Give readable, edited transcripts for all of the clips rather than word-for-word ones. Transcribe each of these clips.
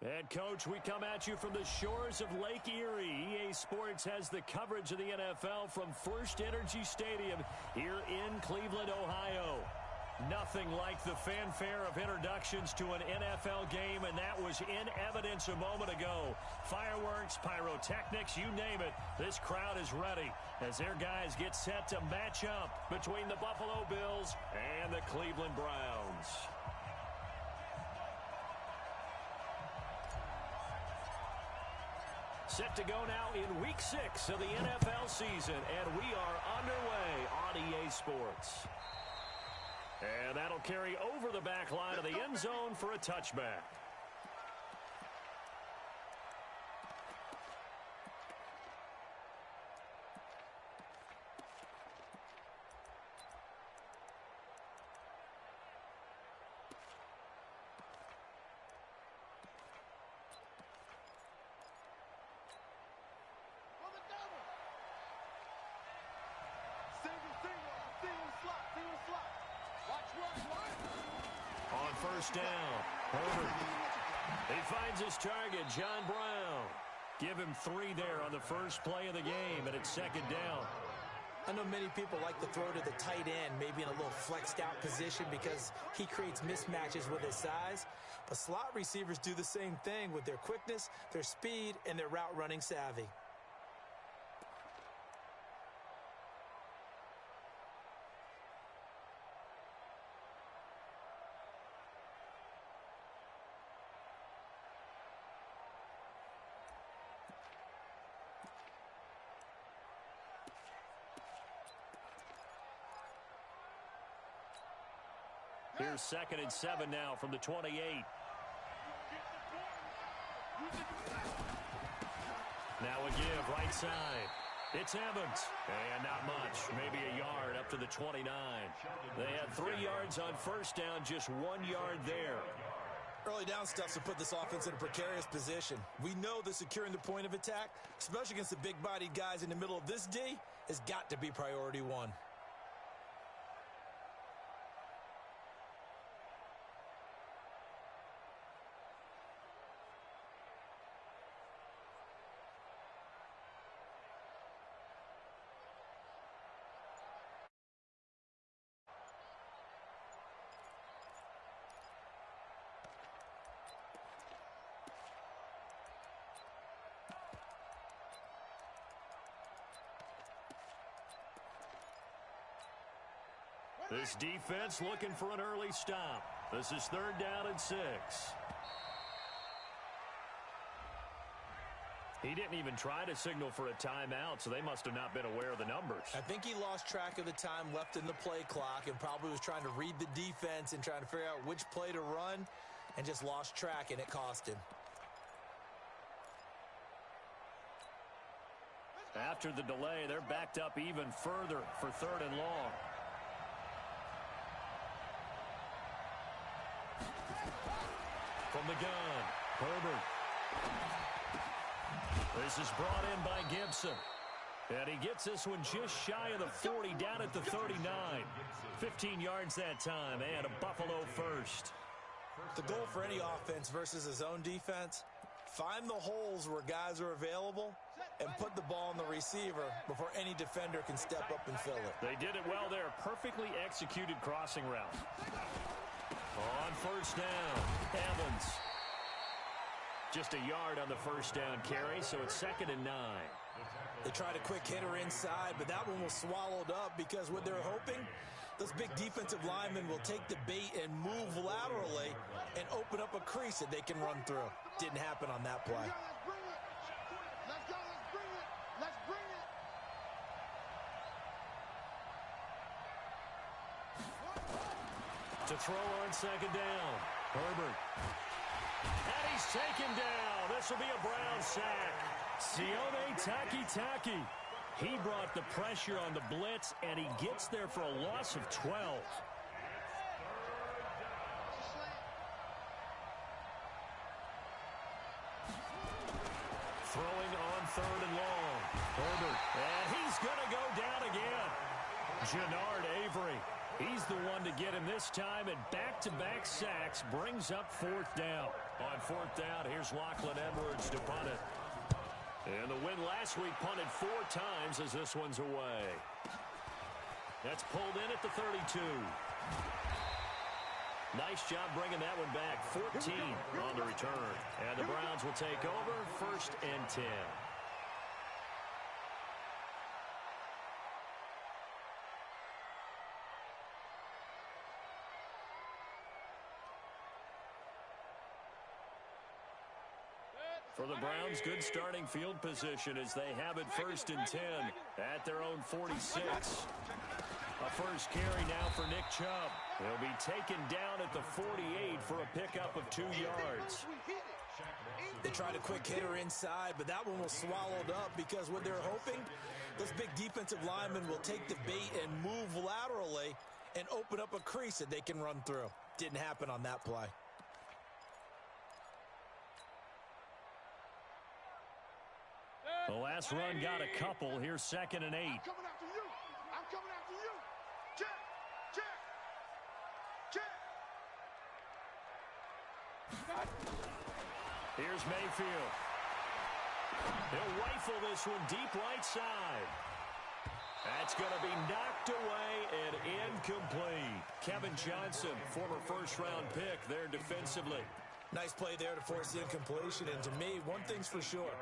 And, Coach, we come at you from the shores of Lake Erie. EA Sports has the coverage of the NFL from First Energy Stadium here in Cleveland, Ohio. Nothing like the fanfare of introductions to an NFL game, and that was in evidence a moment ago. Fireworks, pyrotechnics, you name it. This crowd is ready as their guys get set to match up between the Buffalo Bills and the Cleveland Browns. Set to go now in Week 6 of the NFL season, and we are underway on EA Sports. And that'll carry over the back line of the end zone for a touchback. On first down, Herbert. He finds his target, John Brown. Give him 3 there on the first play of the game, and it's second down. I know many people like to throw to the tight end, maybe in a little flexed out position because he creates mismatches with his size. But slot receivers do the same thing with their quickness, their speed, and their route running savvy. Here's 2nd and 7 now from the 28. Now a give right side. It's Evans. And not much. Maybe a yard up to the 29. They had 3 yards on first down, just 1 yard there. Early down stuff to put this offense in a precarious position. We know that securing the point of attack, especially against the big-bodied guys in the middle of this D, has got to be priority 1. This defense looking for an early stop. This is 3rd down and 6. He didn't even try to signal for a timeout, so they must have not been aware of the numbers. I think he lost track of the time left in the play clock and probably was trying to read the defense and trying to figure out which play to run and just lost track, and it cost him. After the delay, they're backed up even further for 3rd and long. From the gun, Herbert. This is brought in by Gibson. And he gets this one just shy of the 40, down at the 39. 15 yards that time, and a Buffalo first. The goal for any offense versus his own defense, find the holes where guys are available and put the ball on the receiver before any defender can step up and fill it. They did it well there. Perfectly executed crossing route. On first down, Evans. Just a yard on the first down carry, so it's 2nd and 9. They tried a quick hitter inside, but that one was swallowed up because what they're hoping, those big defensive linemen will take the bait and move laterally and open up a crease that they can run through. Didn't happen on that play. Let's go, let's bring it. Let's bring it. To throw on 2nd down, Herbert. And he's taken down. This will be a Brown sack. Sione Takitaki. He brought the pressure on the blitz, and he gets there for a loss of 12. Throwing on 3rd and long. Herbert. And he's going to go down again. Jannard Avery. He's the one to get him this time, and back-to-back sacks brings up fourth down. On fourth down, here's Lachlan Edwards to punt it. And the win last week punted 4 times as this one's away. That's pulled in at the 32. Nice job bringing that one back. 14 on the return. And the Browns will take over, 1st and 10. For the Browns, good starting field position as they have it 1st and 10 at their own 46. A first carry now for Nick Chubb. He'll be taken down at the 48 for a pickup of 2 yards. They tried a quick hitter inside, but that one was swallowed up because what they're hoping, those big defensive linemen will take the bait and move laterally and open up a crease that they can run through. Didn't happen on that play. The last run got a couple. Here's 2nd and 8. I'm coming after you. I'm coming after you. Check. Here's Mayfield. He'll rifle this one deep right side. That's going to be knocked away and incomplete. Kevin Johnson, former first-round pick there defensively. Nice play there to force the incompletion. And to me, one thing's for sure.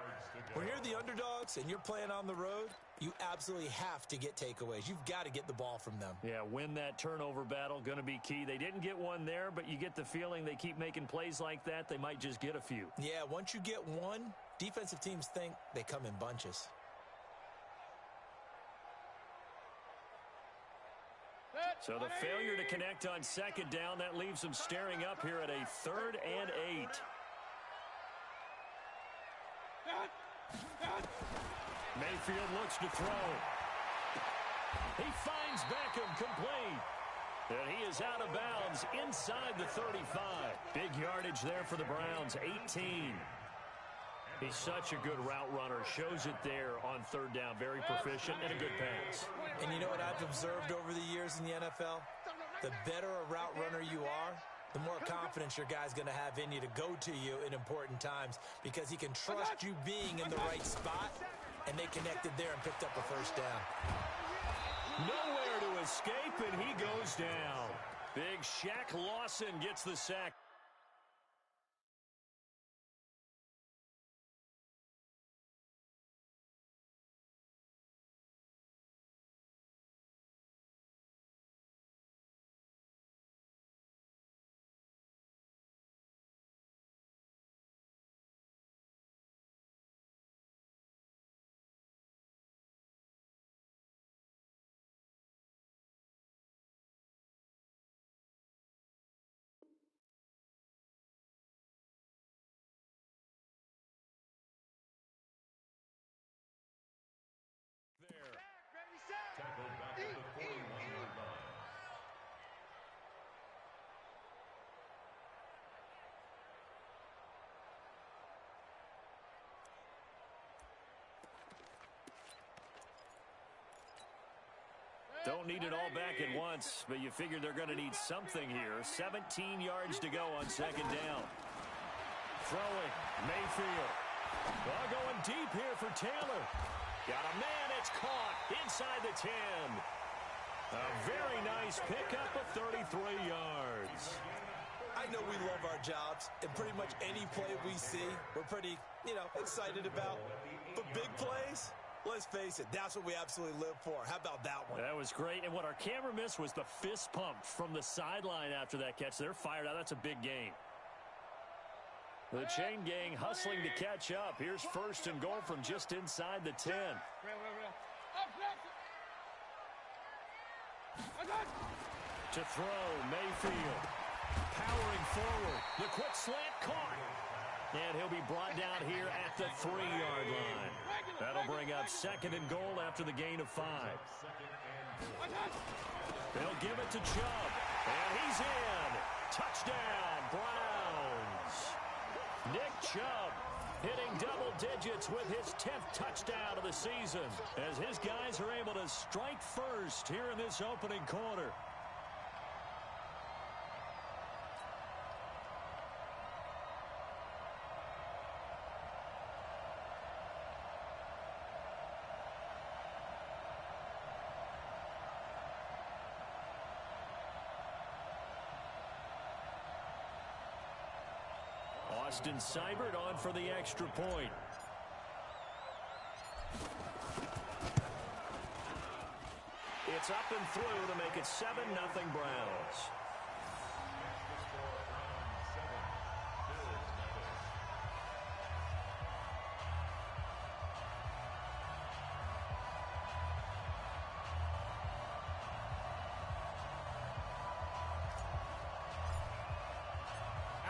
When you're the underdogs and you're playing on the road, you absolutely have to get takeaways. You've got to get the ball from them. Yeah, win that turnover battle, going to be key. They didn't get one there, but you get the feeling they keep making plays like that, they might just get a few. Yeah, once you get one, defensive teams think they come in bunches. So the failure to connect on 2nd down, that leaves them staring up here at a 3rd and 8. Mayfield looks to throw. He finds Beckham complete. And he is out of bounds inside the 35. Big yardage there for the Browns, 18. He's such a good route runner. Shows it there on 3rd down. Very proficient and a good pass. And you know what I've observed over the years in the NFL? The better a route runner you are, the more confidence your guy's going to have in you to go to you in important times because he can trust you being in the right spot, and they connected there and picked up a 1st down. Nowhere to escape, and he goes down. Big Shaq Lawson gets the sack. Don't need it all back at once, but you figure they're going to need something here. 17 yards to go on 2nd down. Throwing, Mayfield. Well, going deep here for Taylor. Got a man, it's caught inside the 10. A very nice pickup of 33 yards. I know we love our jobs, and pretty much any play we see, we're pretty, excited about. But big plays, let's face it, that's what we absolutely live for. How about that one? That was great, and what our camera missed was the fist pump from the sideline after that catch. They're fired out. That's a big gain. The chain gang hustling to catch up. Here's 1st and goal from just inside the 10. To throw, Mayfield. Powering forward. The quick slant caught. And he'll be brought down here at the 3-yard line. That'll bring up 2nd and goal after the gain of 5. They'll give it to Chubb. And he's in. Touchdown, Browns. Nick Chubb hitting double digits with his 10th touchdown of the season as his guys are able to strike first here in this opening quarter. Austin Seibert on for the extra point. It's up and through to make it 7-0 Browns.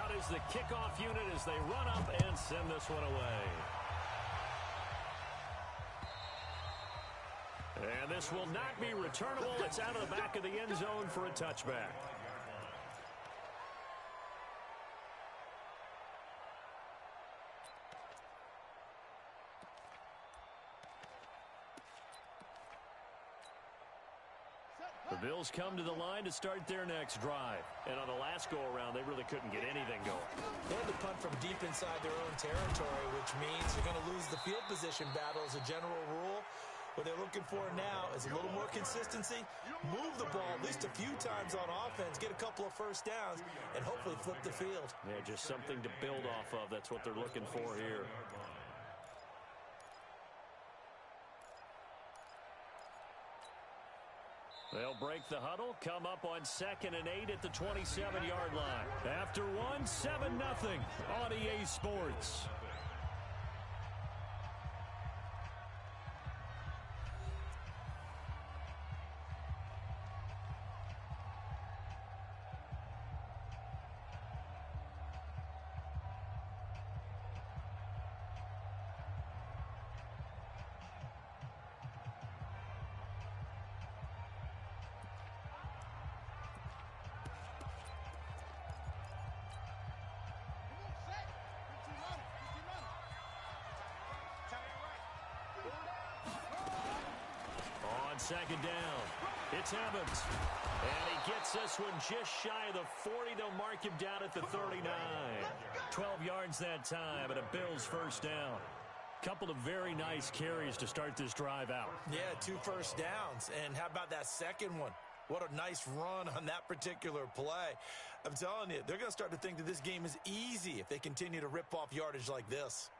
Out is the kickoff unit as they run up and send this one away. And this will not be returnable. It's out of the back of the end zone for a touchback. The Bills come to the line to start their next drive. And on the last go-around, they really couldn't get anything going. They had to punt from deep inside their own territory, which means you're going to lose the field position battle as a general rule. What they're looking for now is a little more consistency, move the ball at least a few times on offense, get a couple of first downs, and hopefully flip the field. Yeah, just something to build off of. That's what they're looking for here. They'll break the huddle, come up on 2nd and 8 at the 27-yard line. After one, 7-0 on EA Sports. Second down. It's Evans. And he gets this one just shy of the 40. They'll mark him down at the 39. 12 yards that time, and a Bills first down. Couple of very nice carries to start this drive out. Yeah, 2 first downs. And how about that second one? What a nice run on that particular play. I'm telling you, they're going to start to think that this game is easy if they continue to rip off yardage like this.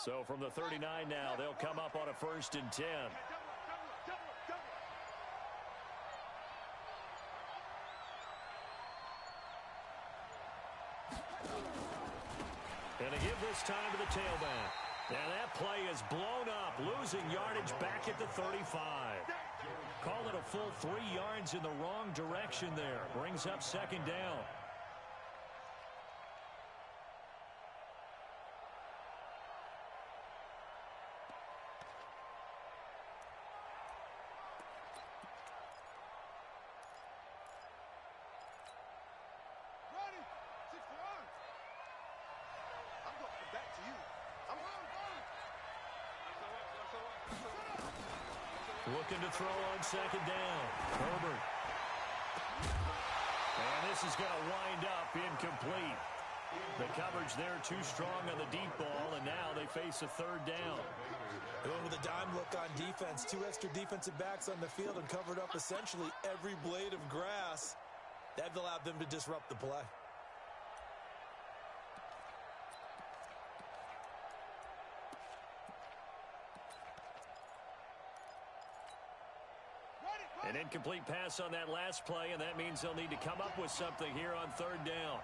So from the 39 now, they'll come up on a 1st and 10. And they give this time to the tailback. And that play is blown up, losing yardage back at the 35. Call it a full 3 yards in the wrong direction there. Brings up 2nd down. Looking to throw on 2nd down. Herbert. And this is going to wind up incomplete. The coverage there too strong on the deep ball, and now they face a 3rd down. Going with a dime look on defense. 2 extra defensive backs on the field and covered up essentially every blade of grass. That allowed them to disrupt the play. An incomplete pass on that last play, and that means they'll need to come up with something here on 3rd down.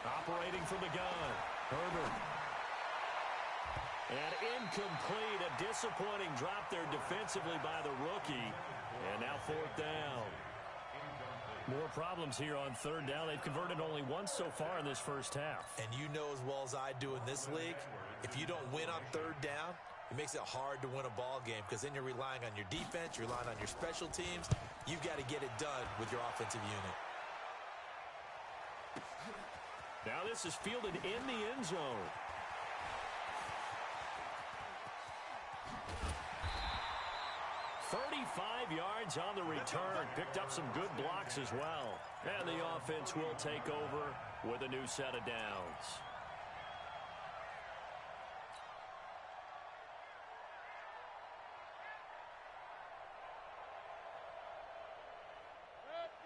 Operating from the gun, Herbert. And incomplete, a disappointing drop there defensively by the rookie. And now 4th down. More problems here on 3rd down. They've converted only once so far in this first half. And you know as well as I do in this league, if you don't win on 3rd down, it makes it hard to win a ball game because then you're relying on your defense, you're relying on your special teams. You've got to get it done with your offensive unit. Now this is fielded in the end zone. 35 yards on the return. Picked up some good blocks as well. And the offense will take over with a new set of downs.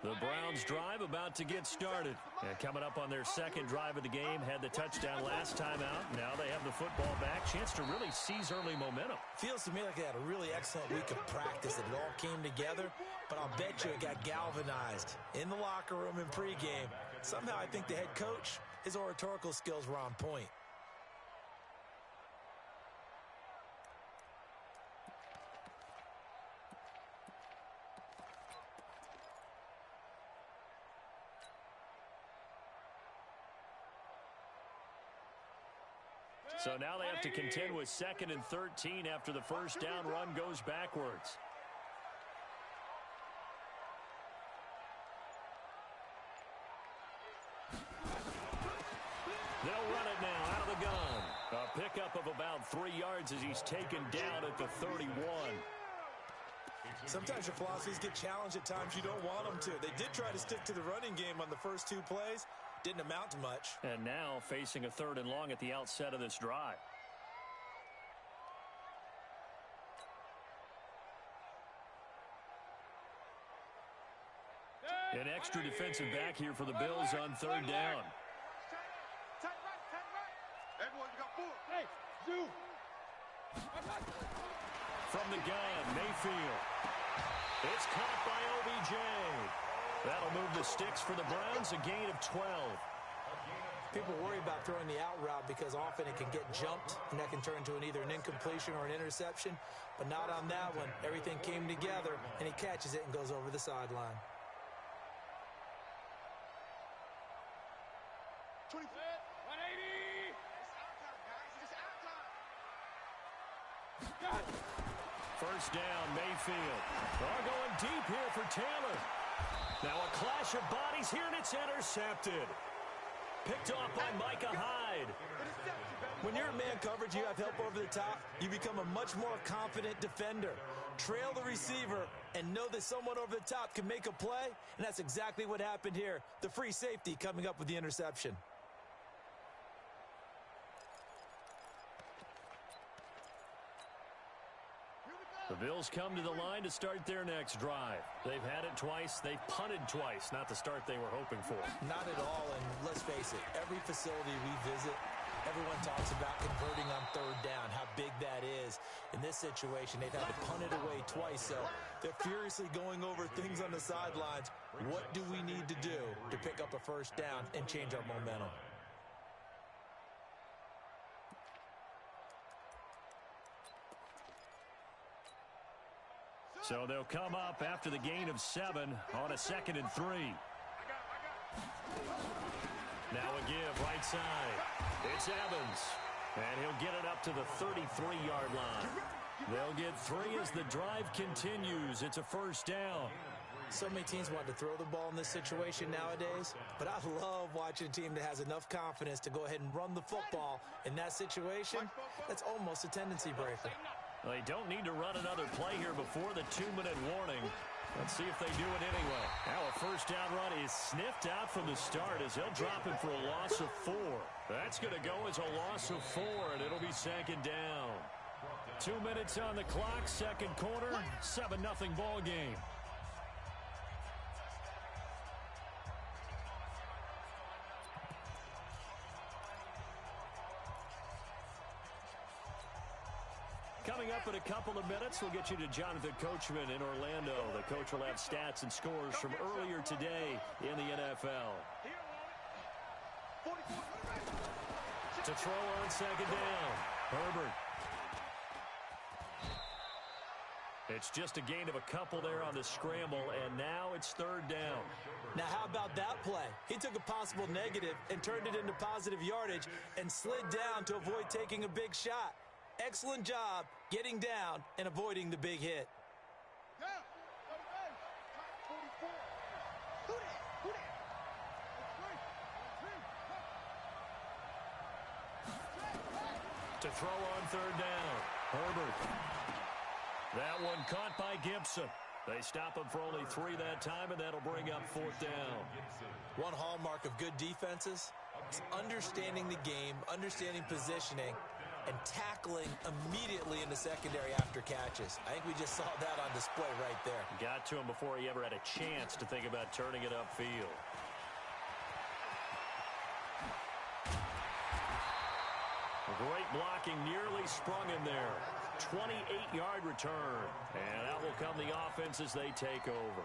The Browns drive about to get started. And coming up on their second drive of the game, had the touchdown last time out. Now they have the football back. Chance to really seize early momentum. Feels to me like they had a really excellent week of practice. It all came together, but I'll bet you it got galvanized in the locker room in pregame. Somehow I think the head coach, his oratorical skills were on point. So now they have to contend with 2nd and 13 after the first down run goes backwards. They'll run it now out of the gun. A pickup of about 3 yards as he's taken down at the 31. Sometimes your philosophies get challenged at times you don't want them to. They did try to stick to the running game on the first 2 plays. Didn't amount to much. And now facing a 3rd and long at the outset of this drive. An extra defensive back here for the Bills on 3rd down. From the gun, Mayfield. It's caught by OBJ. That'll move the sticks for the Browns, a gain of 12. People worry about throwing the out route because often it can get jumped, and that can turn into either an incompletion or an interception. But not on that one. Everything came together, and he catches it and goes over the sideline. First down, Mayfield. They're going deep here for Taylor. Now a clash of bodies here, and it's intercepted. Picked off by Micah Hyde. When you're in man coverage, you have help over the top, you become a much more confident defender. Trail the receiver and know that someone over the top can make a play, and that's exactly what happened here. The free safety coming up with the interception. The Bills come to the line to start their next drive. They've had it twice. They've punted twice. Not the start they were hoping for. Not at all, and let's face it, every facility we visit, everyone talks about converting on 3rd down, how big that is. In this situation, they've had to punt it away twice, so they're furiously going over things on the sidelines. What do we need to do to pick up a first down and change our momentum? So they'll come up after the gain of 7 on a 2nd and 3. Now a give right side. It's Evans. And he'll get it up to the 33-yard line. They'll get 3 as the drive continues. It's a first down. So many teams want to throw the ball in this situation nowadays, but I love watching a team that has enough confidence to go ahead and run the football. In that situation, that's almost a tendency breaker. They don't need to run another play here before the 2-minute warning. Let's see if they do it anyway. Now a first down run is sniffed out from the start as they'll drop him for a loss of 4. That's going to go as a loss of 4, and it'll be 2nd down. 2 minutes on the clock, second quarter, 7-0 ball game. Coming up in a couple of minutes, we'll get you to Jonathan Coachman in Orlando. The coach will have stats and scores from earlier today in the NFL. To throw on 2nd down, Herbert. It's just a gain of a couple there on the scramble, and now it's 3rd down. Now, how about that play? He took a possible negative and turned it into positive yardage and slid down to avoid taking a big shot. Excellent job getting down and avoiding the big hit. To throw on 3rd down, Herbert. That one caught by Gibson. They stop him for only 3 that time, and that'll bring up 4th down. One hallmark of good defenses is understanding the game, understanding positioning, and tackling immediately in the secondary after catches. I think we just saw that on display right there. Got to him before he ever had a chance to think about turning it upfield. Great blocking, nearly sprung him there. 28-yard return. And out will come the offense as they take over.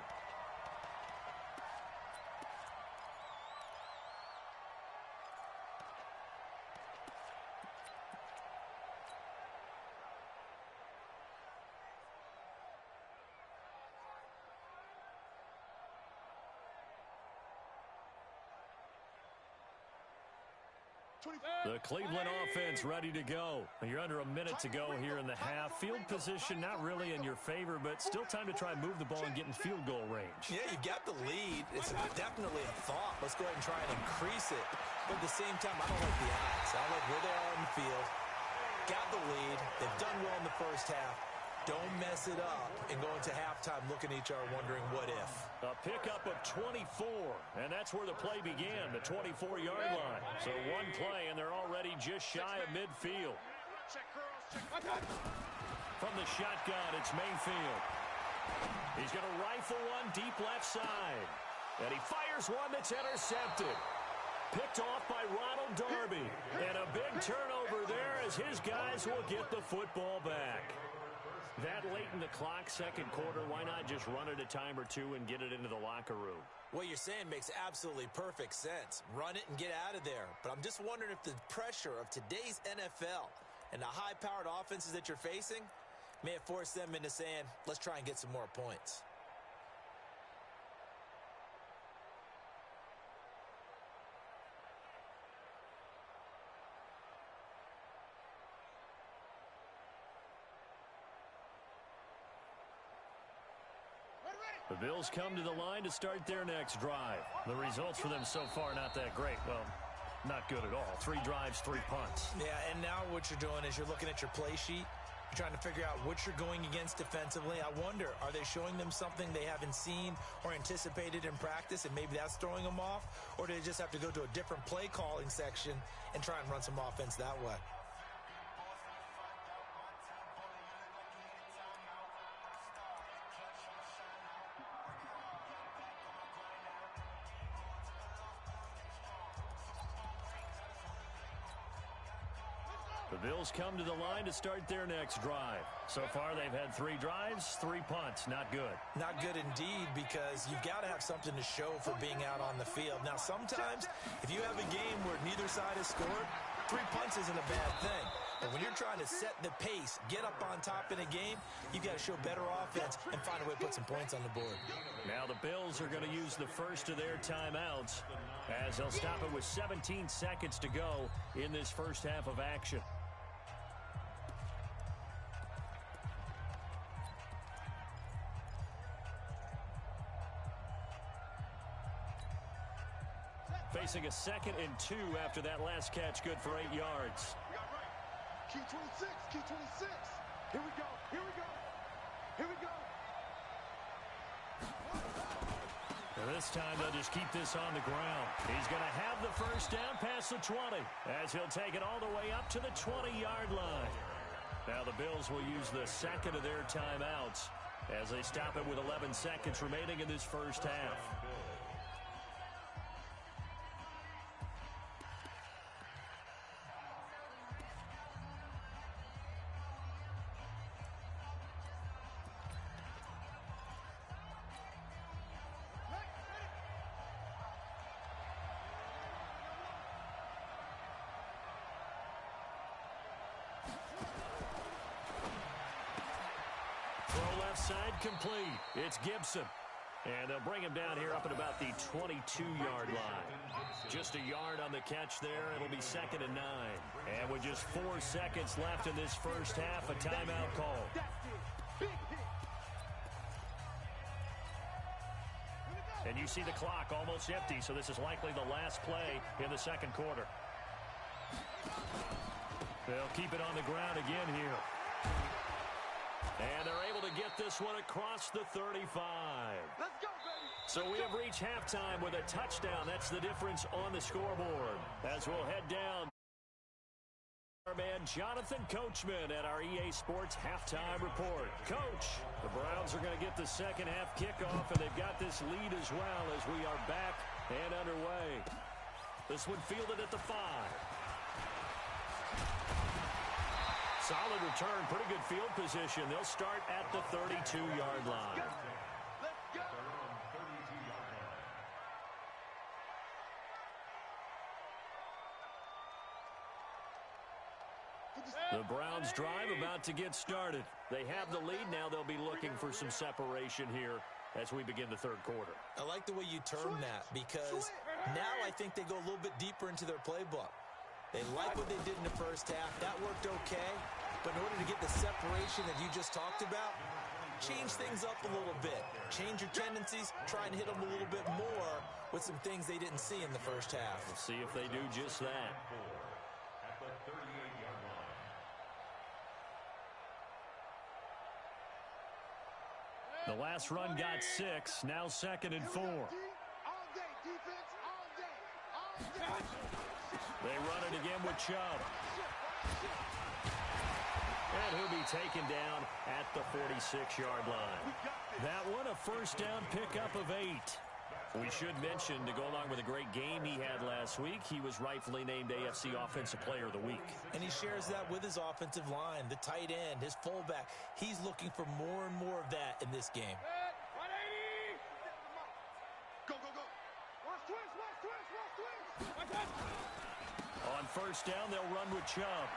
The Cleveland offense ready to go. You're under a minute to go here in the half. Field position not really in your favor, but still time to try and move the ball and get in field goal range. Yeah, you got the lead. It's definitely a thought. Let's go ahead and try and increase it. But at the same time, I don't like the odds. I like where they are on the field. Got the lead. They've done well in the first half. Don't mess it up and go into halftime looking at each other wondering what if. A pickup of 24, and that's where the play began, the 24-yard line. So one play, and they're already just shy of midfield. From the shotgun, it's Mayfield. He's going to rifle one deep left side. And he fires one that's intercepted. Picked off by Ronald Darby. And a big turnover there as his guys will get the football back. That late in the clock, second quarter, why not just run it a time or two and get it into the locker room? What you're saying makes absolutely perfect sense. Run it and get out of there. But I'm just wondering if the pressure of today's NFL and the high-powered offenses that you're facing may have forced them into saying, let's try and get some more points. The Bills come to the line to start their next drive. The results for them so far not that great. Well, not good at all. 3 drives, 3 punts. Yeah, and now what you're doing is you're looking at your play sheet. You're trying to figure out what you're going against defensively. I wonder, are they showing them something they haven't seen or anticipated in practice, and maybe that's throwing them off? Or do they just have to go to a different play calling section and try and run some offense that way? The Bills come to the line to start their next drive. So far, they've had 3 drives, 3 punts. Not good. Not good indeed, because you've got to have something to show for being out on the field. Now, sometimes, if you have a game where neither side has scored, 3 punts isn't a bad thing. But when you're trying to set the pace, get up on top in a game, you've got to show better offense and find a way to put some points on the board. Now the Bills are going to use the first of their timeouts as they'll stop it with 17 seconds to go in this first half of action. Facing a 2nd and 2 after that last catch, good for 8 yards. Key 26, key 26. Here we go, here we go, here we go. And this time they'll just keep this on the ground. He's going to have the first down past the 20 as he'll take it all the way up to the 20-yard line. Now the Bills will use the 2nd of their timeouts as they stop it with 11 seconds remaining in this first half. Side complete. It's Gibson. And they'll bring him down here up at about the 22-yard line. Just a yard on the catch there. It'll be 2nd and 9. And with just 4 seconds left in this first half, a timeout call. And you see the clock almost empty, so this is likely the last play in the second quarter. They'll keep it on the ground again here. And they're able to get this one across the 35. Let's go, baby. So we have reached halftime with a touchdown. That's the difference on the scoreboard. As we'll head down, our man Jonathan Coachman at our EA Sports Halftime Report. Coach, the Browns are going to get the second half kickoff, and they've got this lead as well as we are back and underway. This one fielded at the 5. Solid return, pretty good field position. They'll start at the 32-yard line. Let's go. The Browns drive about to get started. They have the lead now. They'll be looking for some separation here as we begin the third quarter. I like the way you term that because now I think they go a little bit deeper into their playbook. They like what they did in the first half. That worked okay. But in order to get the separation that you just talked about, change things up a little bit. Change your tendencies. Try and hit them a little bit more with some things they didn't see in the first half. We'll see if they do just that. The last run got 6. Now 2nd and 4. All day, defense, all day, all day. They run it again with Chubb. And he'll be taken down at the 46-yard line. That one, a first down pickup of 8. We should mention, to go along with a great game he had last week, he was rightfully named AFC Offensive Player of the Week. And he shares that with his offensive line, the tight end, his fullback. He's looking for more and more of that in this game. 180. Go, go, go. Watch twist, watch twist, watch twist. Watch twist. On first down, they'll run with Chubb.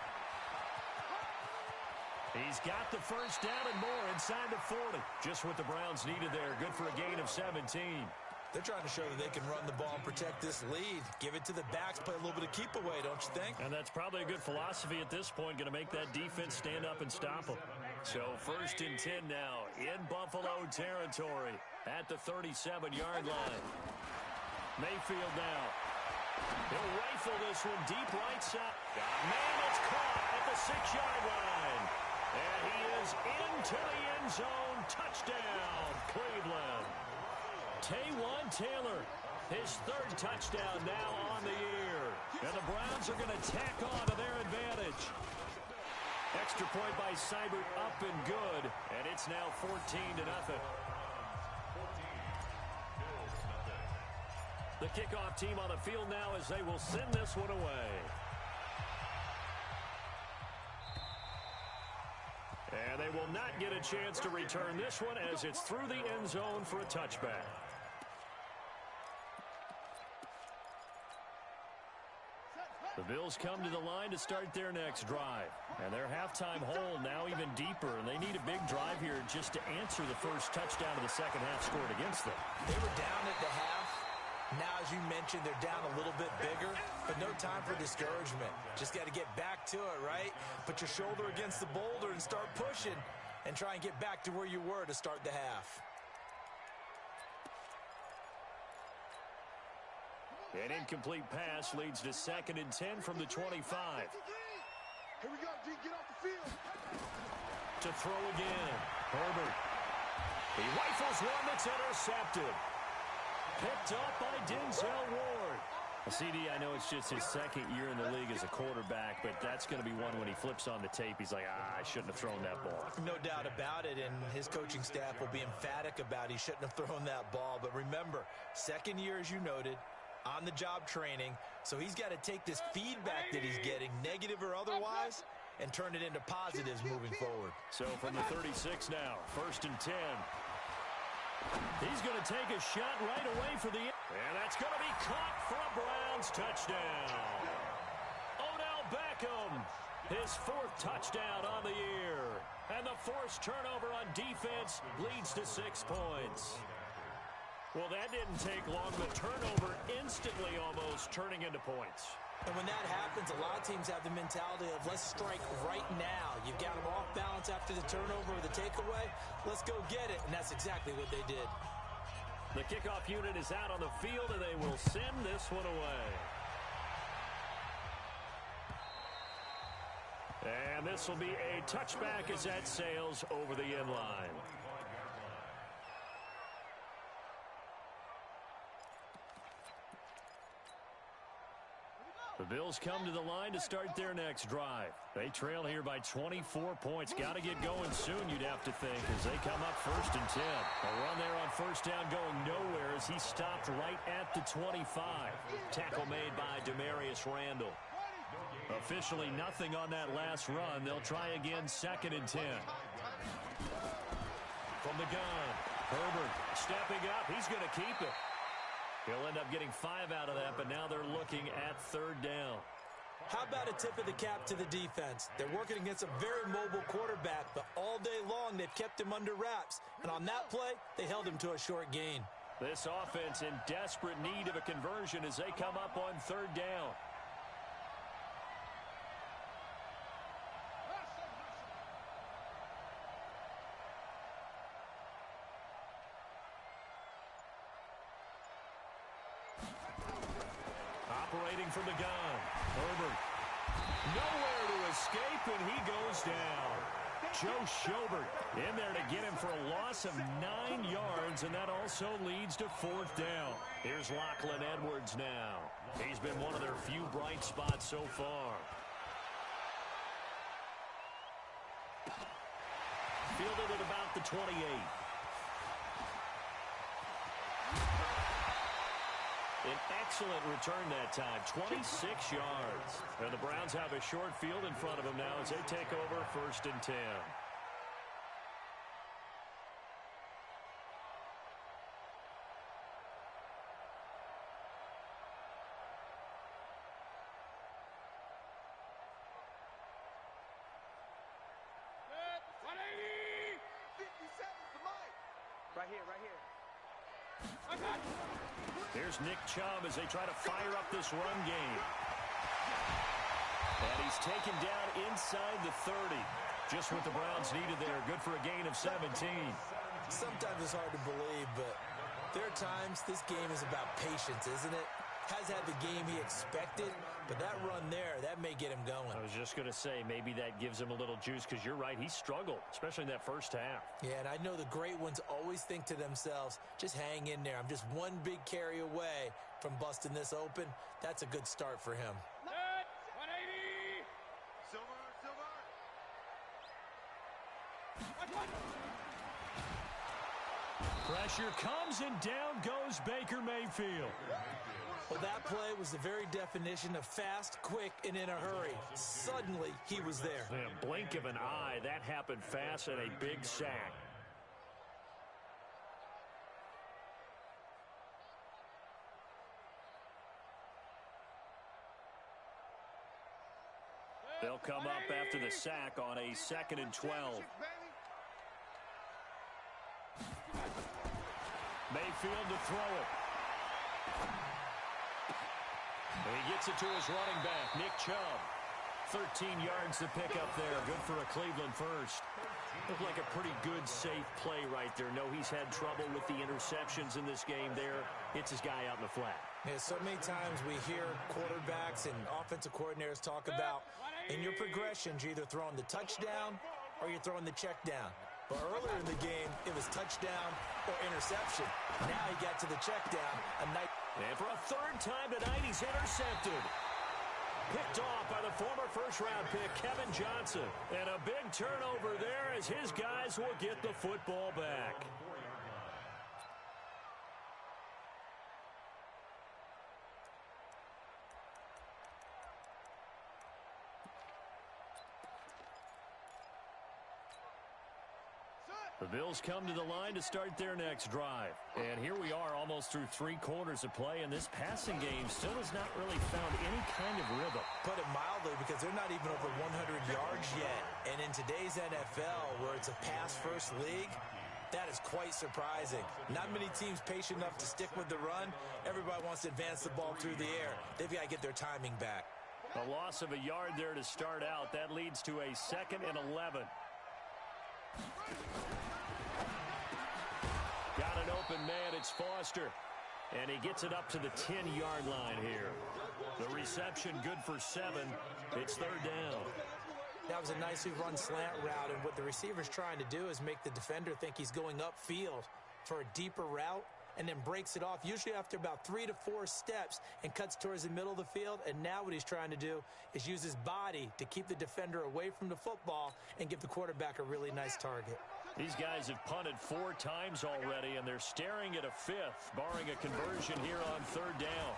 He's got the first down and more inside the 40. Just what the Browns needed there. Good for a gain of 17. They're trying to show that they can run the ball and protect this lead. Give it to the backs, play a little bit of keep away, don't you think? And that's probably a good philosophy at this point, going to make that defense stand up and stop them. So 1st and 10 now in Buffalo territory at the 37-yard line. Mayfield now. He'll rifle this one deep right side. Man, it's caught at the 6-yard line. And he is into the end zone. Touchdown, Cleveland. Taywan Taylor, his 3rd touchdown now on the year. And the Browns are going to tack on to their advantage. Extra point by Seibert up and good. And it's now 14-0. The kickoff team on the field now as they will send this one away. And they will not get a chance to return this one as it's through the end zone for a touchback. The Bills come to the line to start their next drive. And their halftime hole now even deeper. And they need a big drive here just to answer the first touchdown of the second half scored against them. They were down at the half. Now, as you mentioned, they're down a little bit bigger, but no time for discouragement. Just got to get back to it, right? Put your shoulder against the boulder and start pushing and try and get back to where you were to start the half. An incomplete pass leads to 2nd and 10 from the 25. Here we go, D, get off the field. To throw again. Herbert. He rifles one that's intercepted. Picked up by Denzel Ward. CD, I know it's just his 2nd year in the league as a quarterback, but that's going to be one when he flips on the tape. He's like, I shouldn't have thrown that ball. No doubt about it, and his coaching staff will be emphatic about he shouldn't have thrown that ball. But remember, 2nd year, as you noted, on-the-job training, so he's got to take this feedback that he's getting, negative or otherwise, and turn it into positives moving forward. So from the 36 now, 1st and 10. He's going to take a shot right away for the... And that's going to be caught for a Browns touchdown. Odell Beckham, his 4th touchdown on the year. And the forced turnover on defense leads to 6 points. Well, that didn't take long, but turnover instantly almost turning into points. And when that happens, a lot of teams have the mentality of let's strike right now. You've got them off balance after the turnover or the takeaway. Let's go get it. And that's exactly what they did. The kickoff unit is out on the field, and they will send this one away. And this will be a touchback as that sails over the end line. The Bills come to the line to start their next drive. They trail here by 24 points. Got to get going soon, you'd have to think, as they come up 1st and 10. A run there on 1st down going nowhere as he stopped right at the 25. Tackle made by Demarius Randall. Officially nothing on that last run. They'll try again 2nd and 10. From the gun, Herbert stepping up. He's going to keep it. He'll end up getting 5 out of that, but now they're looking at 3rd down. How about a tip of the cap to the defense? They're working against a very mobile quarterback, but all day long they've kept him under wraps. And on that play, they held him to a short gain. This offense in desperate need of a conversion as they come up on 3rd down. Operating from the gun, Herbert. Nowhere to escape, and he goes down. Joe Schobert in there to get him for a loss of 9 yards, and that also leads to 4th down. Here's Lachlan Edwards now. He's been one of their few bright spots so far. Fielded at about the 28. An excellent return that time, 26 yards. And the Browns have a short field in front of them now as they take over 1st and 10. Right here. Here's Nick Chubb as they try to fire up this run game. And he's taken down inside the 30. Just what the Browns needed there. Good for a gain of 17. Sometimes it's hard to believe, but there are times this game is about patience, isn't it? Has had the game he expected, but that run there, that may get him going. I was just going to say, maybe that gives him a little juice, because you're right, he struggled, especially in that first half. Yeah, and I know the great ones always think to themselves, just hang in there. I'm just one big carry away from busting this open. That's a good start for him. 180! Silver! Pressure comes, and down goes Baker Mayfield. Well, that play was the very definition of fast, quick, and in a hurry. Suddenly, he was there. Yeah, blink of an eye, that happened fast, and a big sack. They'll come up after the sack on a 2nd and 12. Mayfield to throw it. And he gets it to his running back, Nick Chubb. 13 yards to pick up there. Good for a Cleveland first. Looked like a pretty good, safe play right there. No, he's had trouble with the interceptions in this game there. Hits his guy out in the flat. Yeah, so many times we hear quarterbacks and offensive coordinators talk about in your progressions, you're either throwing the touchdown or you're throwing the check down. But earlier in the game, it was touchdown or interception. Now he got to the check down. And for a 3rd time tonight, he's intercepted. Picked off by the former first-round pick, Kevin Johnson. And a big turnover there as his guys will get the football back. The Bills come to the line to start their next drive. And here we are almost through 3 quarters of play, and this passing game still has not really found any kind of rhythm. Put it mildly, because they're not even over 100 yards yet. And in today's NFL, where it's a pass-first league, that is quite surprising. Not many teams patient enough to stick with the run. Everybody wants to advance the ball through the air. They've got to get their timing back. A loss of a yard there to start out. That leads to a 2nd and 11. Got an open man, it's Foster. And he gets it up to the 10-yard line here. The reception good for 7. It's 3rd down. That was a nicely run slant route, and what the receiver's trying to do is make the defender think he's going upfield for a deeper route, and then breaks it off, usually after about 3 to 4 steps, and cuts towards the middle of the field. And now what he's trying to do is use his body to keep the defender away from the football and give the quarterback a really nice target. These guys have punted 4 times already, and they're staring at a 5th, barring a conversion here on 3rd down.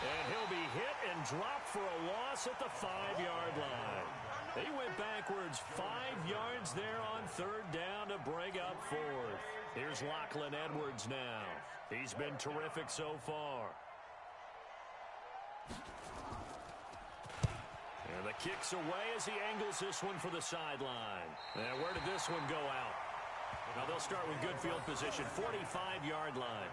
And he'll be hit and dropped for a loss at the 5-yard line. He went backwards 5 yards there on 3rd down to bring up 4th. Here's Lachlan Edwards now. He's been terrific so far. And the kick's away as he angles this one for the sideline. And where did this one go out? Now they'll start with good field position, 45-yard line.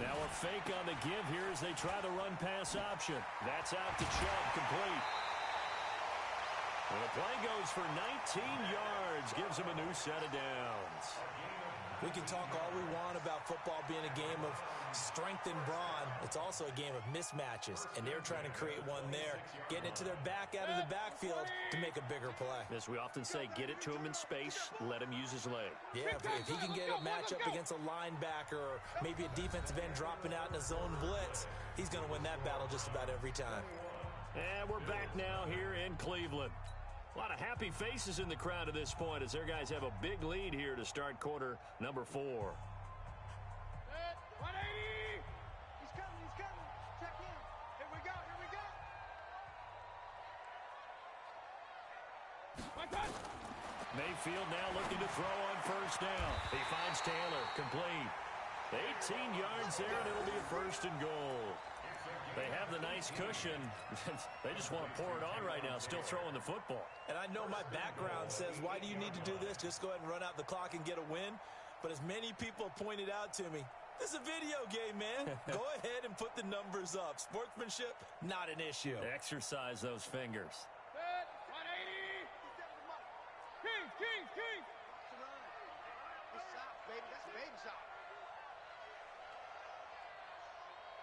Now a fake on the give here as they try the run-pass option. That's out to Chubb, complete. And the play goes for 19 yards, gives him a new set of downs. We can talk all we want about football being a game of strength and brawn. It's also a game of mismatches, and they're trying to create one there, getting it to their back out of the backfield to make a bigger play. As we often say, get it to him in space, let him use his leg. Yeah, if he can get a matchup against a linebacker or maybe a defensive end dropping out in a zone blitz, he's going to win that battle just about every time. And we're back now here in Cleveland. A lot of happy faces in the crowd at this point as their guys have a big lead here to start quarter number 4. 180! He's coming, check in. Here we go. Mayfield now looking to throw on 1st down. He finds Taylor, complete. 18 yards there, and it'll be a 1st and goal. They have the nice cushion. They just want to pour it on right now, still throwing the football. And I know my background says, why do you need to do this? Just go ahead and run out the clock and get a win. But as many people pointed out to me, this is a video game, man. Go ahead and put the numbers up. Sportsmanship, not an issue. Exercise those fingers. 180! King! Good shot, baby. That's a baby shot.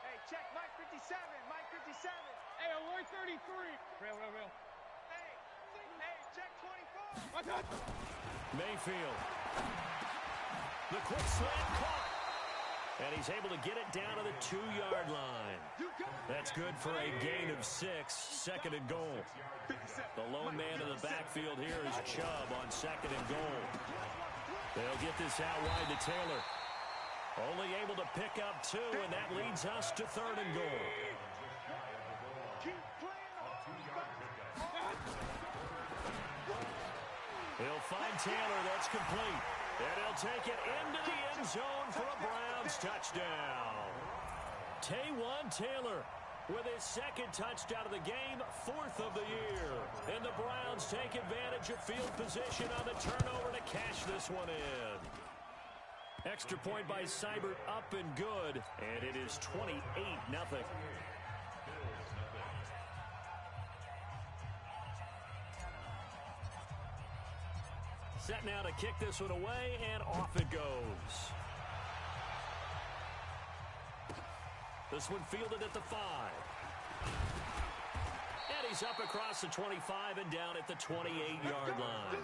Hey, check Mike 57. Hey, alert 33. Real. Hey, check 24. Mayfield. The quick slant caught. And he's able to get it down to the 2-yard line. That's good for a gain of 6, 2nd and goal. The lone man in the backfield here is Chubb on 2nd and goal. They'll get this out wide to Taylor. Only able to pick up 2, and that leads us to 3rd and goal. He'll find Taylor. That's complete. And he'll take it into the end zone for a Browns touchdown. Taywan Taylor with his 2nd touchdown of the game, 4th of the year. And the Browns take advantage of field position on the turnover to cash this one in. Extra point by Seibert, up and good. And it is 28-0. Set now to kick this one away, and off it goes. This one fielded at the 5. And he's up across the 25 and down at the 28-yard line.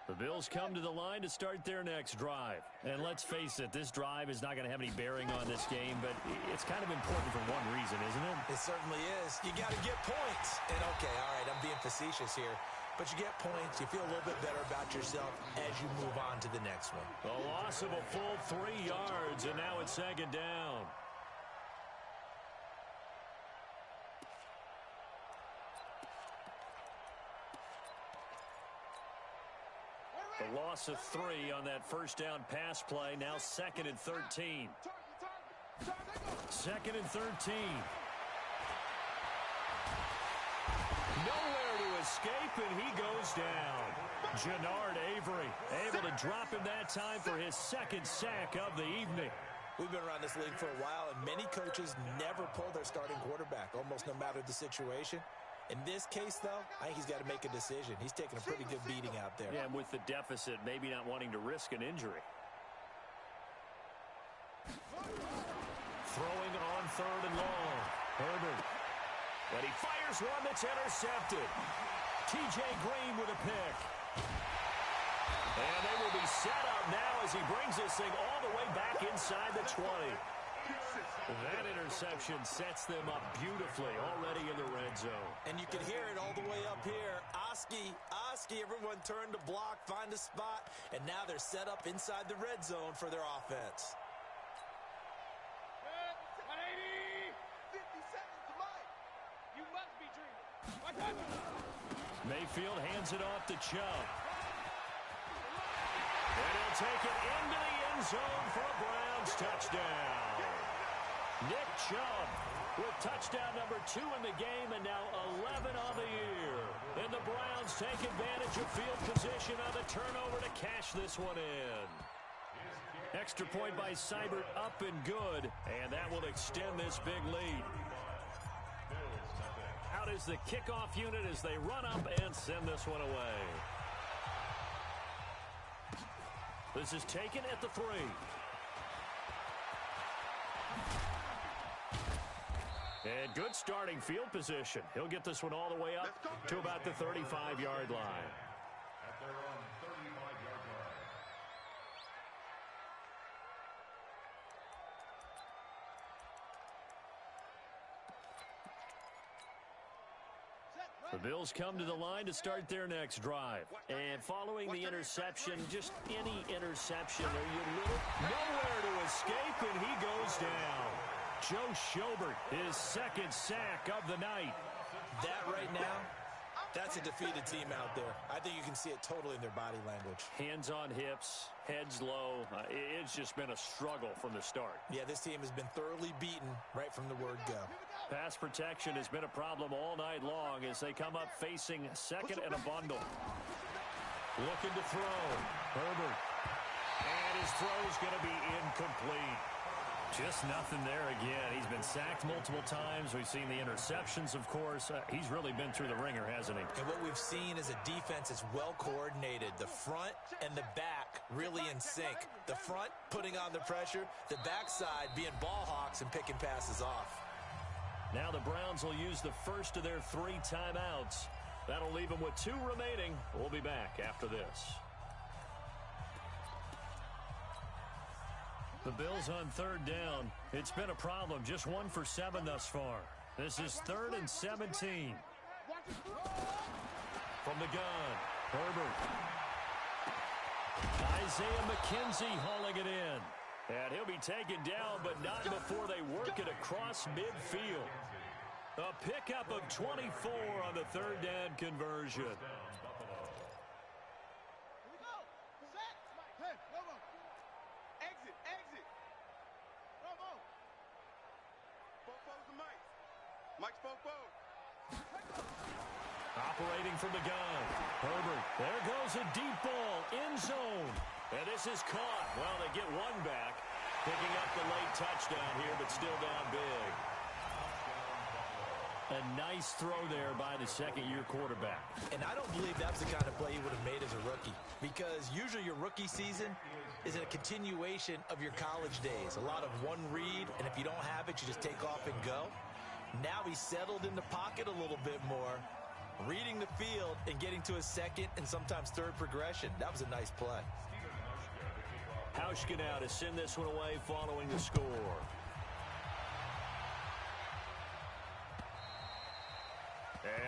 The Bills come to the line to start their next drive. And let's face it, this drive is not going to have any bearing on this game, but it's kind of important for one reason, isn't it? It certainly is. You got to get points. And okay, all right, I'm being facetious here. But you get points, you feel a little bit better about yourself as you move on to the next one. A loss of a full 3 yards, and now it's 2nd down. The loss of 3 on that first down pass play. Now 2nd and 13. 2nd and 13. Nowhere to escape, and he goes down. Jannard Avery able to drop him that time for his 2nd sack of the evening. We've been around this league for a while, and many coaches never pull their starting quarterback, almost no matter the situation. In this case, though, I think he's got to make a decision. He's taking a pretty good beating out there. Yeah, and with the deficit, maybe not wanting to risk an injury. Throwing on 3rd and long. Herbert. But he fires one that's intercepted. T.J. Green with a pick. And they will be set up now as he brings this thing all the way back inside the 20. That interception sets them up beautifully already in the red zone. And you can hear it all the way up here. Oski, everyone turned to block, find a spot, and now they're set up inside the red zone for their offense. 180. 50 seconds to Mike. You must be dreaming. Mayfield hands it off to Chubb. And he'll take it into the end zone for a Browns touchdown. Nick Chubb with touchdown number 2 in the game, and now 11 on the year. And the Browns take advantage of field position on the turnover to cash this one in. Extra point by Seibert, up and good, and that will extend this big lead. Out is the kickoff unit as they run up and send this one away. This is taken at the 3. And good starting field position. He'll get this one all the way up to about the 35-yard line. The Bills come to the line to start their next drive. And following the interception, just any interception, are you nowhere to escape, and he goes down. Joe Schobert, his 2nd sack of the night. That right now, that's a defeated team out there. I think you can see it totally in their body language. Hands on hips, heads low. It's just been a struggle from the start. Yeah, this team has been thoroughly beaten right from the word go. Pass protection has been a problem all night long as they come up facing 2nd and a bundle. Looking to throw. Herbert. And his throw's going to be incomplete. Just nothing there again. He's been sacked multiple times. We've seen the interceptions, of course. He's really been through the ringer, hasn't he? And what we've seen is a defense that's well coordinated. The front and the back really in sync. The front putting on the pressure. The backside being ball hawks and picking passes off. Now the Browns will use the first of their 3 timeouts. That'll leave them with 2 remaining. We'll be back after this. The Bills on 3rd down. It's been a problem. Just 1 for 7 thus far. This is 3rd and 17. From the gun, Herbert. Isaiah McKenzie hauling it in. And he'll be taken down, but not before they work it across midfield. A pickup of 24 on the 3rd down conversion. Operating from the gun. Herbert. There goes a deep ball. End zone. And this is caught. Well, they get one back. Picking up the late touchdown here, but still down big. A nice throw there by the 2nd-year quarterback. And I don't believe that's the kind of play he would have made as a rookie. Because usually your rookie season is a continuation of your college days. A lot of one read, and if you don't have it, you just take off and go. Now he's settled in the pocket a little bit more, reading the field and getting to his 2nd and sometimes 3rd progression. That was a nice play. Hauschka now to send this one away following the score.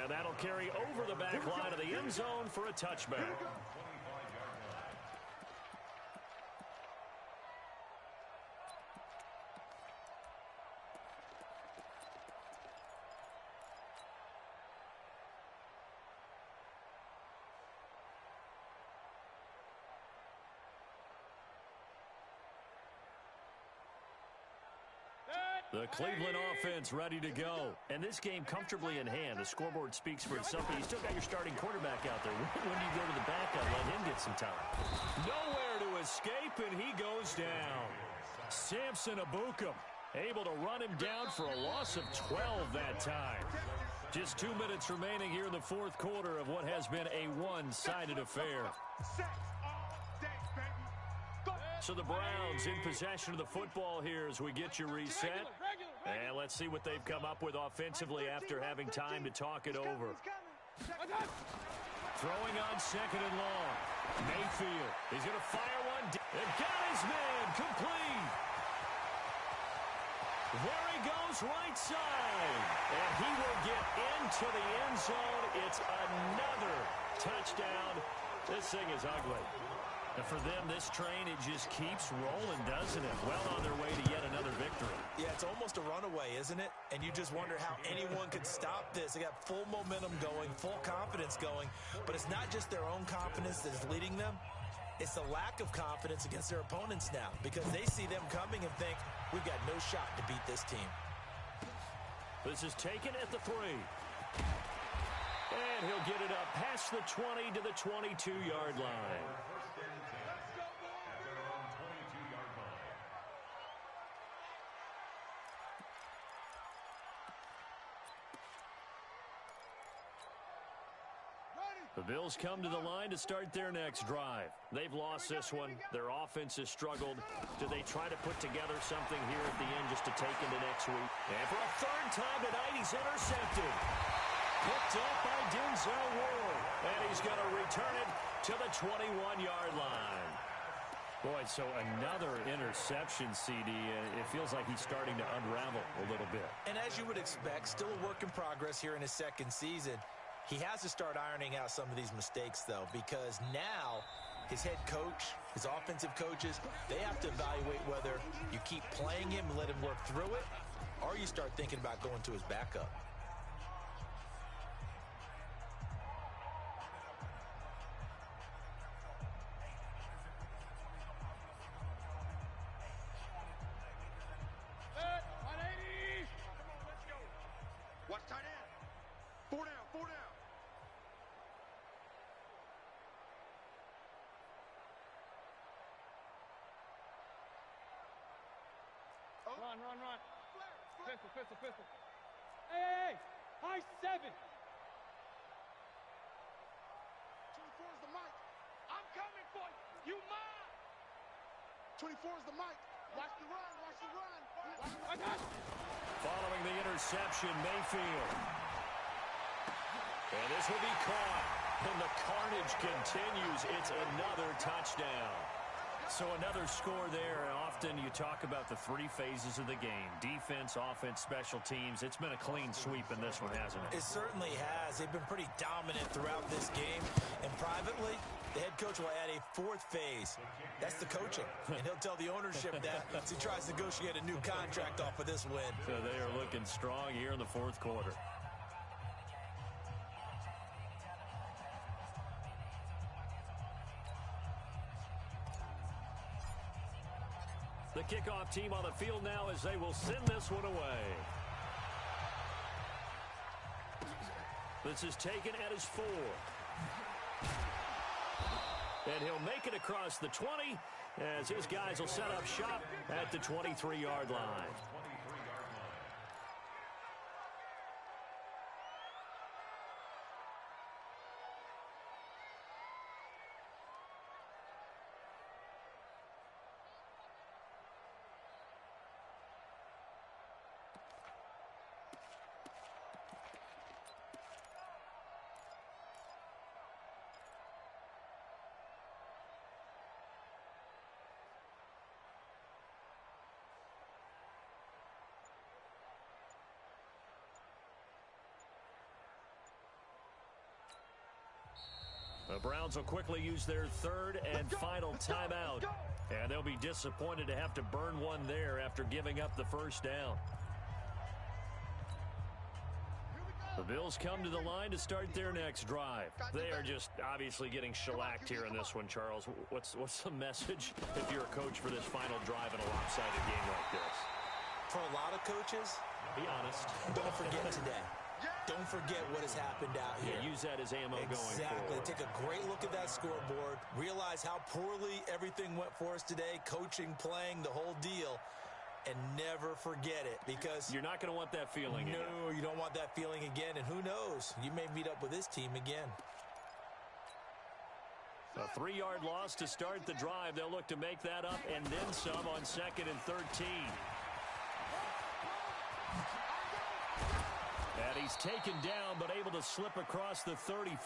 And that'll carry over the back line of the end zone for a touchback. The Cleveland offense ready to go. And this game comfortably in hand. The scoreboard speaks for itself, but you still got your starting quarterback out there. When do you go to the backup? Let him get some time. Nowhere to escape, and he goes down. Samson Abukum able to run him down for a loss of 12 that time. Just 2 minutes remaining here in the fourth quarter of what has been a one-sided affair. So the Browns in possession of the football here as we get you reset. And let's see what they've come up with offensively after having time to talk it over. Throwing on second and long. Mayfield. He's going to fire one. They've got his man complete. There he goes right side. And he will get into the end zone. It's another touchdown. This thing is ugly. And for them, this train, it just keeps rolling, doesn't it? Well on their way to yet another victory. Yeah, it's almost a runaway, isn't it? And you just wonder how anyone could stop this. They got full momentum going, full confidence going. But it's not just their own confidence that is leading them. It's the lack of confidence against their opponents now because they see them coming and think, we've got no shot to beat this team. This is taken at the 3. And he'll get it up past the 20 to the 22-yard line. The Bills come to the line to start their next drive. They've lost this one. Their offense has struggled. Do they try to put together something here at the end just to take into next week? And for a third time tonight, he's intercepted. Picked up by Denzel Ward. And he's going to return it to the 21-yard line. Boy, so another interception, CD. It feels like he's starting to unravel a little bit. And as you would expect, still a work in progress here in his second season. He has to start ironing out some of these mistakes, though, because now his head coach, his offensive coaches, they have to evaluate whether you keep playing him and let him work through it, or you start thinking about going to his backup. Watch tight end. 4 down, 4 down. Run. Pistol. Hey! High 7. 24 is the mic. I'm coming for you. You mine. 24 is the mic. Watch the run. Following the interception, Mayfield. And this will be caught. And the carnage continues. It's another touchdown. So another score there. Often you talk about the 3 phases of the game. Defense, offense, special teams. It's been a clean sweep in this one, hasn't it? It certainly has. They've been pretty dominant throughout this game. And privately, the head coach will add a 4th phase. That's the coaching. And he'll tell the ownership that as he tries to negotiate a new contract off of this win. So they are looking strong here in the fourth quarter. The kickoff team on the field now as they will send this one away. This is taken at his 4. And he'll make it across the 20 as his guys will set up shop at the 23-yard line. The Browns will quickly use their 3rd and final timeout. And they'll be disappointed to have to burn one there after giving up the first down. The Bills come to the line to start their next drive. They are just obviously getting shellacked here in this one, Charles. What's the message if you're a coach for this final drive in a lopsided game like this? For a lot of coaches, be honest, don't forget today. Don't forget what has happened out here. Yeah, use that as ammo going forward. Exactly. Take a great look at that scoreboard. Realize how poorly everything went for us today. Coaching, playing, the whole deal. And never forget it, because you're not going to want that feeling again. No, you don't want that feeling again. And who knows? You may meet up with this team again. A 3-yard loss to start the drive. They'll look to make that up and then some on 2nd and 13. And he's taken down, but able to slip across the 35.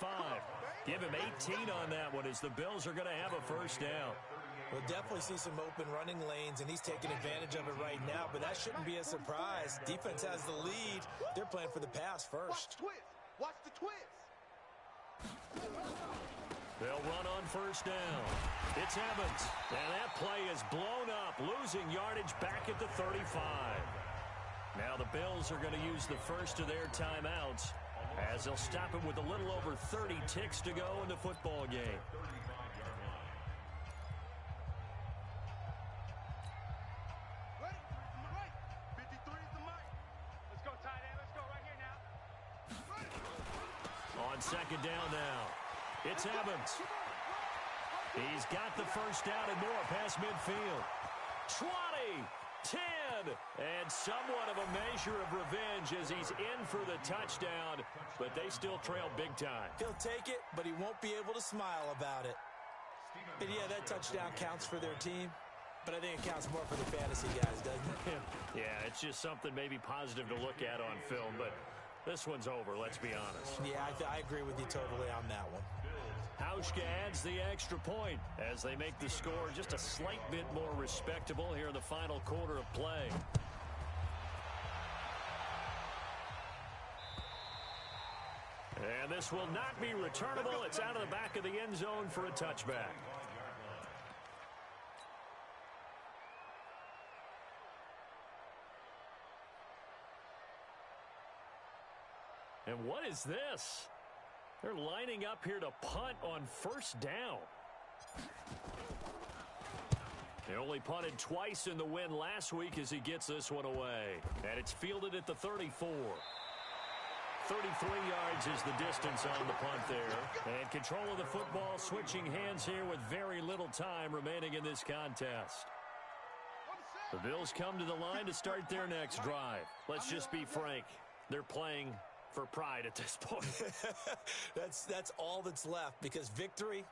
Give him 18 on that one, as the Bills are going to have a first down. We'll definitely see some open running lanes, and he's taking advantage of it right now, but that shouldn't be a surprise. Defense has the lead. They're playing for the pass first. Watch the twist. They'll run on first down. It's Evans, and that play is blown up, losing yardage back at the 35. Now the Bills are going to use the first of their timeouts, as they'll stop it with a little over 30 ticks to go in the football game. On second down now, it's Evans. He's got the first down and more past midfield. 20, 10, and somewhat of a measure of revenge as he's in for the touchdown, but they still trail big time. He'll take it, but he won't be able to smile about it. And yeah, that touchdown counts for their team, but I think it counts more for the fantasy guys, doesn't it? Yeah, it's just something maybe positive to look at on film, but this one's over, let's be honest. Yeah, I agree with you totally on that one. Hauschka adds the extra point as they make the score just a slight bit more respectable here in the final quarter of play. And this will not be returnable. It's out of the back of the end zone for a touchback. And what is this? They're lining up here to punt on first down. They only punted twice in the win last week as he gets this one away. And it's fielded at the 34. 33 yards is the distance on the punt there. And control of the football switching hands here with very little time remaining in this contest. The Bills come to the line to start their next drive. Let's just be frank. They're playing for pride at this point. That's all that's left, because victory,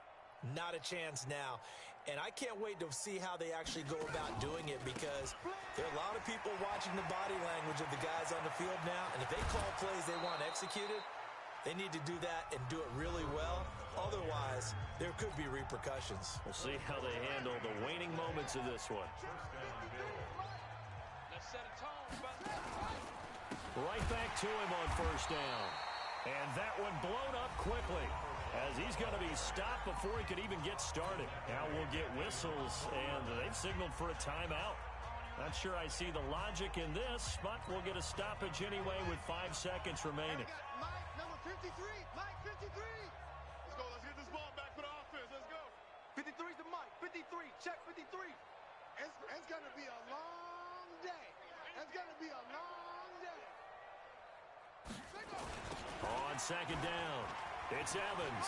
not a chance now. And I can't wait to see how they actually go about doing it, because there are a lot of people watching the body language of the guys on the field now, and if they call plays they want executed, they need to do that and do it really well. Otherwise, there could be repercussions. We'll see how they handle the waning moments of this one. Let's set a tone, brother. Right back to him on first down. And that one blown up quickly, as he's going to be stopped before he could even get started. Now we'll get whistles, and they've signaled for a timeout. Not sure I see the logic in this, but we'll get a stoppage anyway with 5 seconds remaining. Mike, number 53. Mike, 53. Let's go. Let's get this ball back for the offense. Let's go. 53's the Mike. 53. Check 53. It's going to be a long day. It's going to be a long day. On second down, it's Evans.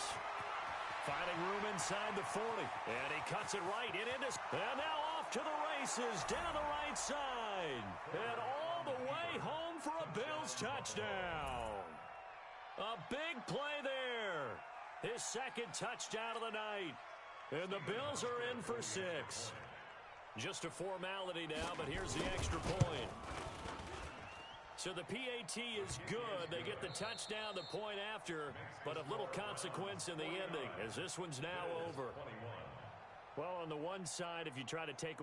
Finding room inside the 40. And he cuts it right. And now off to the races down the right side. And all the way home for a Bills touchdown. A big play there. His second touchdown of the night. And the Bills are in for 6. Just a formality now, but here's the extra point. So the PAT is good. They get the touchdown the point after, but of little consequence in the ending, as this one's now over. Well, on the one side, if you try to take